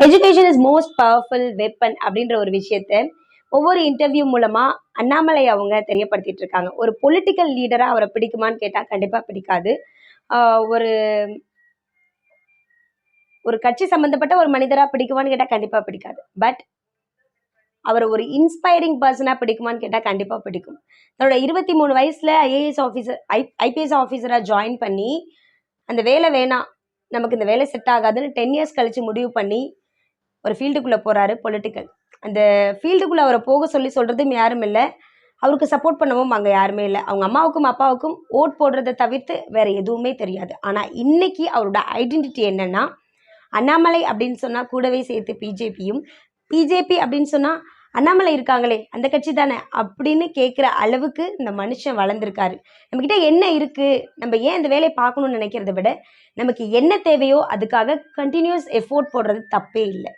Education is most powerful weapon அப்படின்ற ஒரு விஷயத்த ஒவ்வொரு இன்டர்வியூ மூலமா அண்ணாமலை அவங்க தெரியப்படுத்திட்டு இருக்காங்க. ஒரு பொலிட்டிக்கல் லீடரா அவரை பிடிக்குமான்னு கேட்டா கண்டிப்பா பிடிக்காது. ஒரு ஒரு கட்சி சம்பந்தப்பட்ட ஒரு மனிதரா பிடிக்குமான்னு கேட்டா கண்டிப்பா பிடிக்காது. பட் அவர் ஒரு இன்ஸ்பைரிங் பர்சனா பிடிக்குமான்னு கேட்டா கண்டிப்பா பிடிக்கும். தன்னோட 23 வயசுல ஐஏஎஸ் ஆஃபீஸர் ஐபிஎஸ் ஆஃபீஸரா ஜாயின் பண்ணி அந்த வேலை வேணாம், நமக்கு இந்த வேலை செட் ஆகாதுன்னு 10 இயர்ஸ் கழிச்சு முடிவு பண்ணி ஒரு ஃபீல்டுக்குள்ள போறாரு பொலிட்டிக்கல். அந்த ஃபீல்டுக்குள்ள அவரை போக சொல்லி சொல்றதும் யாரும் இல்லை, அவருக்கு சப்போர்ட் பண்ணவும் அங்கே யாருமே இல்லை. அவங்க அம்மாவுக்கும் அப்பாவுக்கும் ஓட் போடுறதை தவிர்த்து வேற எதுவுமே தெரியாது. ஆனால் இன்னைக்கு அவரோட ஐடென்டிட்டி என்னன்னா, அண்ணாமலை அப்படின்னு சொன்னா கூடவே சேர்த்து பிஜேபியும், பிஜேபி அப்படின்னு சொன்னா அண்ணாமலை இருக்காங்களே அந்த கட்சி தானே அப்படின்னு கேட்குற அளவுக்கு இந்த மனுஷன் வளர்ந்துருக்காரு. நம்மக்கிட்ட என்ன இருக்கு, நம்ம ஏன் இந்த வேலையை பார்க்கணும்னு நினைக்கிறத விட நமக்கு என்ன தேவையோ அதுக்காக கண்டினியூஸ் எஃபோர்ட் போடுறது தப்பே இல்லை.